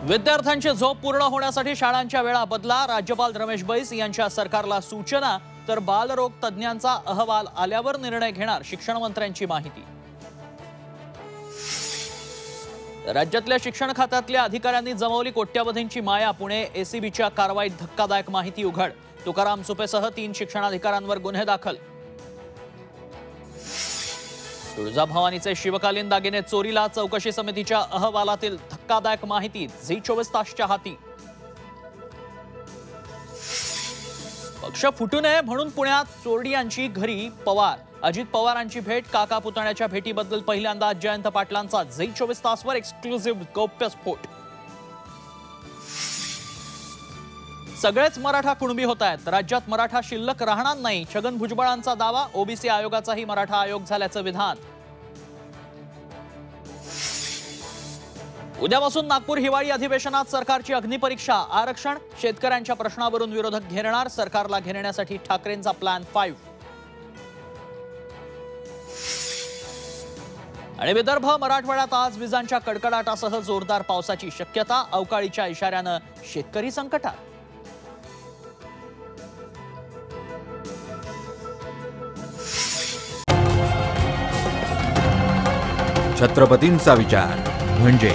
विद्यार्थ्यांची झोप पूर्ण होण्यासाठी शाळांच्या वेळा बदला। राज्यपाल रमेश बैस यांच्या सरकारला सूचना। तर बालरोग तज्ञांचा अहवाल आल्यावर निर्णय घेणार, शिक्षण मंत्र्यांची माहिती। राज्यातल्या शिक्षण खात्यातल्या अधिकाऱ्यांनी जमवली कोट्यावधींची माया। पुणे एसीबीच्या कारवाईत धक्कादायक माहिती उघड। तुकाराम सुपेसह 3 शिक्षणाधिकाऱ्यांवर गुन्हे दाखल। तुळजाभवानीचे शिवकालीन दागिने चोरीला, चौकशी समितीच्या अहवालातील धक्कादायक माहिती झी 24 तासच्या हाती। पक्ष फुटू नये म्हणून पुण्यात चोरडियांची घरी पवार। अजित पवारांची भेट, काका पुतण्याच्या भेटीबद्दल पहिल्यांदा जयंत पाटलांचा झी 24 तासवर एक्सक्लुझिव्ह गौप्यस्फोट। सगळेच मराठा कुणबी होत आहेत, राज्यात मराठा शिल्लक राहणार नाही, छगन भुजबळांचा दावा। ओबीसी आयोगाचाही मराठा आयोग झाल्याचं विधान। उद्यापासून नागपूर हिवाळी अधिवेशनात सरकारची अग्निपरीक्षा। आरक्षण, शेतकऱ्यांच्या प्रश्नावरून विरोधक घेरणार, सरकारला घेरण्यासाठी ठाकरेंचा प्लॅन 5। आणि विदर्भ मराठवाड्यात आज विजांच्या कडकडाटासह जोरदार पावसाची शक्यता। अवकाळीच्या इशाऱ्यानं शेतकरी संकटात। छत्रपतींचा विचार म्हणजे